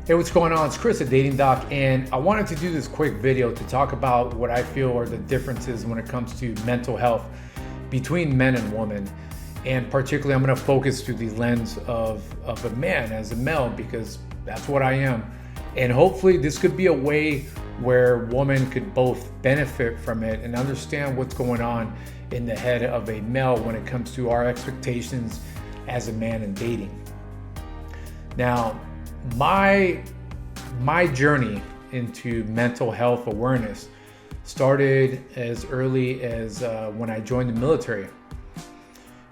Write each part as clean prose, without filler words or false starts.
Hey, what's going on? It's Chris at Dating Doc, and I wanted to do this quick video to talk about what I feel are the differences when it comes to mental health between men and women. And particularly, I'm going to focus through the lens of a man, as a male, because that's what I am. And hopefully this could be a way where women could both benefit from it and understand what's going on in the head of a male when it comes to our expectations as a man in dating. Now, my journey into mental health awareness started as early as when I joined the military.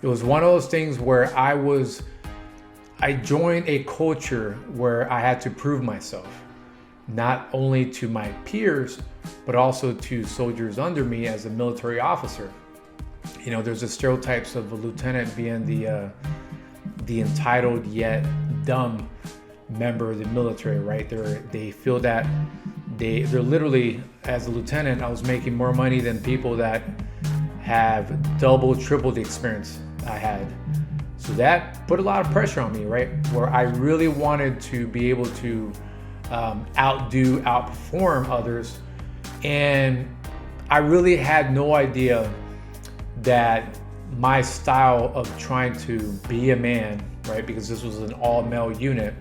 It was one of those things where I joined a culture where I had to prove myself, not only to my peers, but also to soldiers under me as a military officer. You know, there's the stereotypes of a lieutenant being the entitled yet dumb member of the military, right? They feel that they're literally, as a lieutenant, I was making more money than people that have double, triple the experience I had. So that put a lot of pressure on me, right? Where I really wanted to be able to outperform others. And I really had no idea that my style of trying to be a man, right? Because this was an all-male unit,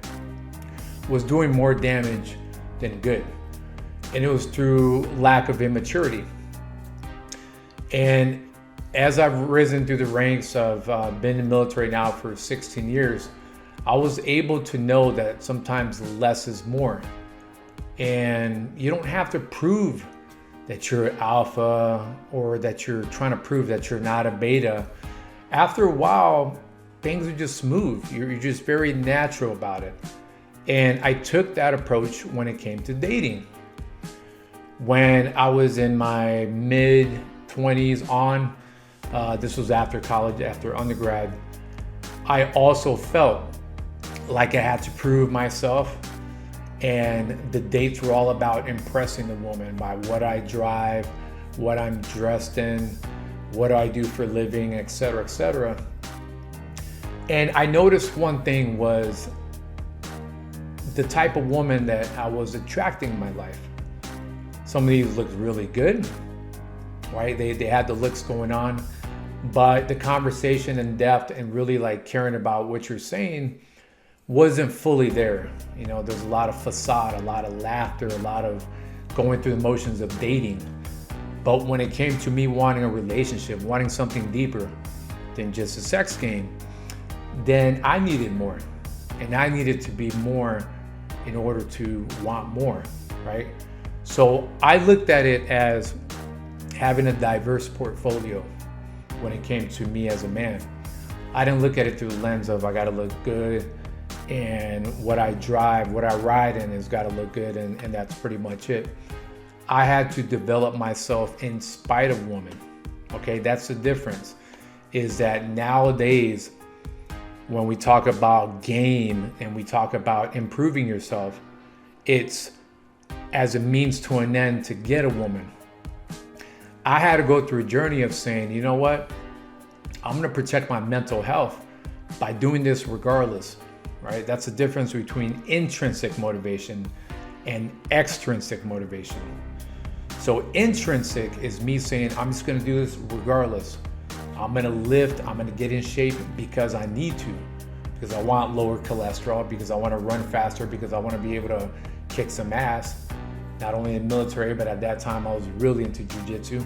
was doing more damage than good. And it was through lack of immaturity. And as I've risen through the ranks of been in the military now for 16 years, I was able to know that sometimes less is more. And you don't have to prove that you're alpha or that you're trying to prove that you're not a beta. After a while, things are just smooth. You're just very natural about it. And I took that approach when it came to dating. When I was in my mid-20s on, this was after college, after undergrad, I also felt like I had to prove myself. And the dates were all about impressing the woman by what I drive, what I'm dressed in, what I do for a living, et cetera, et cetera. And I noticed one thing was the type of woman that I was attracting in my life. Some of these looked really good, right? They had the looks going on, but the conversation in depth and really like caring about what you're saying wasn't fully there. You know, there's a lot of facade, a lot of laughter, a lot of going through the motions of dating. But when it came to me wanting a relationship, wanting something deeper than just a sex game, then I needed more. And I needed to be more in order to want more, right? So I looked at it as having a diverse portfolio when it came to me as a man. I didn't look at it through the lens of I gotta look good and what I drive, what I ride in has gotta look good and that's pretty much it. I had to develop myself in spite of women, okay? That's the difference, is that nowadays, when we talk about game and we talk about improving yourself, it's as a means to an end to get a woman. I had to go through a journey of saying, you know what? I'm gonna protect my mental health by doing this regardless, right? That's the difference between intrinsic motivation and extrinsic motivation. So intrinsic is me saying, I'm just gonna do this regardless. I'm gonna lift, I'm gonna get in shape because I need to, because I want lower cholesterol, because I wanna run faster, because I wanna be able to kick some ass, not only in the military, but at that time I was really into jiu-jitsu.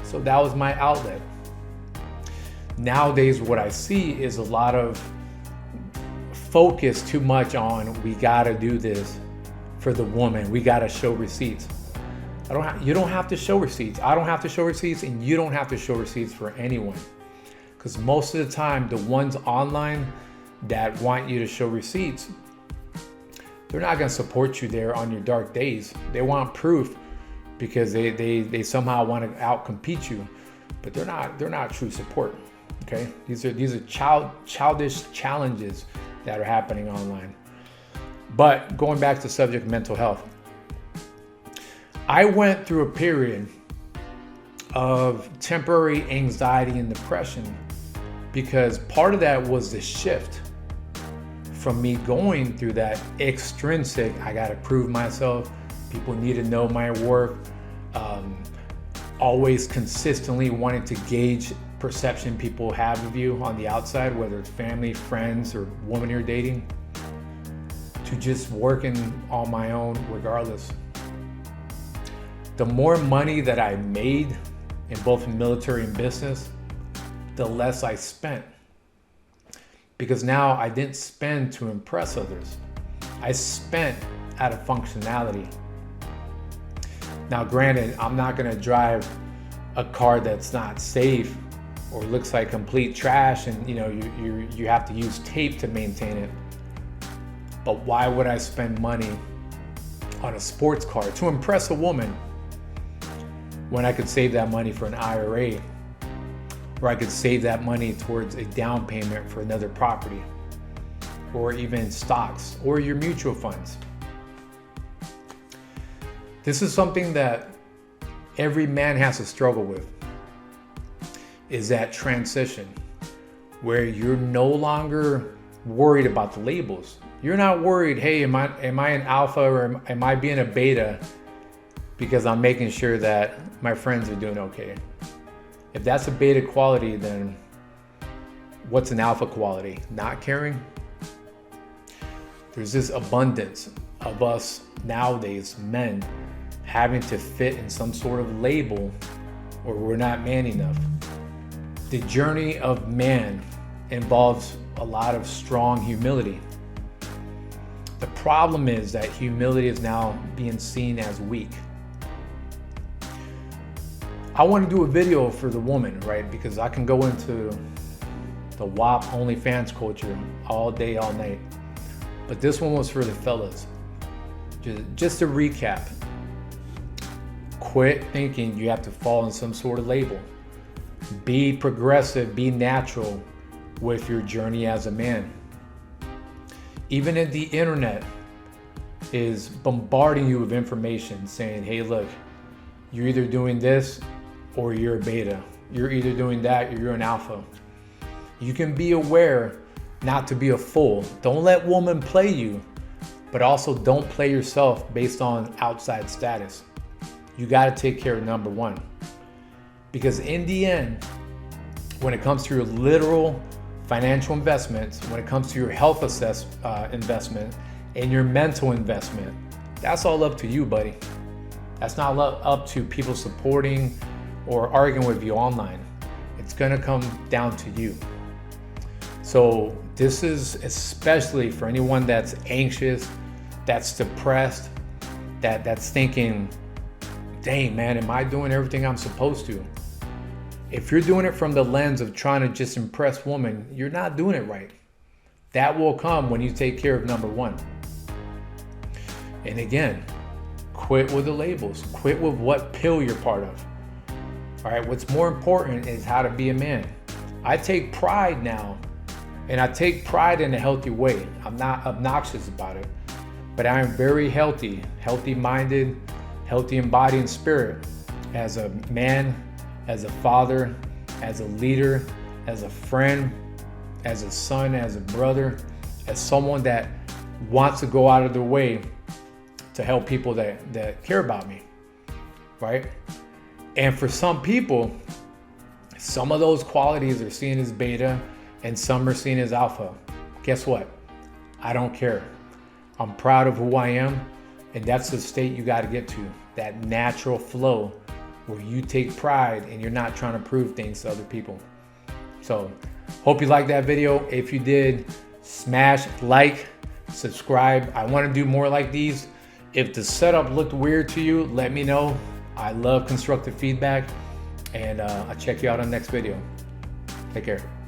So that was my outlet. Nowadays, what I see is a lot of focus too much on, we gotta do this for the woman, we gotta show receipts. You don't have to show receipts. I don't have to show receipts, and you don't have to show receipts for anyone. Because most of the time, the ones online that want you to show receipts, they're not going to support you there on your dark days. They want proof because they somehow want to outcompete you, but they're not true support. Okay, these are childish challenges that are happening online. But going back to the subject of mental health, I went through a period of temporary anxiety and depression because part of that was the shift from me going through that extrinsic, I gotta prove myself, people need to know my work, always consistently wanting to gauge perception people have of you on the outside, whether it's family, friends, or woman you're dating, to just working on my own regardless. The more money that I made in both military and business, the less I spent. Because now I didn't spend to impress others. I spent out of functionality. Now granted, I'm not gonna drive a car that's not safe or looks like complete trash and you have to use tape to maintain it. But why would I spend money on a sports car to impress a woman when I could save that money for an IRA, or I could save that money towards a down payment for another property, or even stocks or your mutual funds? This is something that every man has to struggle with, is that transition where you're no longer worried about the labels. You're not worried, hey, am I an alpha or am I being a beta because I'm making sure that my friends are doing okay. If that's a beta quality, then what's an alpha quality? Not caring? There's this abundance of us nowadays, men, having to fit in some sort of label or we're not man enough. The journey of man involves a lot of strong humility. The problem is that humility is now being seen as weak. I want to do a video for the woman, right? Because I can go into the WAP OnlyFans culture all day, all night. But this one was for the fellas. Just to recap, quit thinking you have to fall in some sort of label. Be progressive, be natural with your journey as a man. Even if the internet is bombarding you with information saying, hey, look, you're either doing this or you're a beta. You're either doing that or you're an alpha. You can be aware not to be a fool. Don't let women play you, but also don't play yourself based on outside status. You got to take care of number one. Because in the end, when it comes to your literal financial investments, when it comes to your health investment and your mental investment, that's all up to you, buddy. That's not up to people supporting or arguing with you online. It's gonna come down to you. So this is especially for anyone that's anxious, that's depressed, that's thinking, dang man, am I doing everything I'm supposed to? If you're doing it from the lens of trying to just impress women, you're not doing it right. That will come when you take care of number one. And again, quit with the labels. Quit with what pill you're part of. All right, what's more important is how to be a man. I take pride now, and I take pride in a healthy way. I'm not obnoxious about it, but I am very healthy-minded, healthy in body and spirit, as a man, as a father, as a leader, as a friend, as a son, as a brother, as someone that wants to go out of their way to help people that care about me, right? And for some people, some of those qualities are seen as beta and some are seen as alpha. Guess what? I don't care. I'm proud of who I am, and that's the state you got to get to, that natural flow where you take pride and you're not trying to prove things to other people. So hope you liked that video. If you did, smash like, subscribe. I want to do more like these. If the setup looked weird to you, let me know. I love constructive feedback, and I'll check you out on the next video. Take care.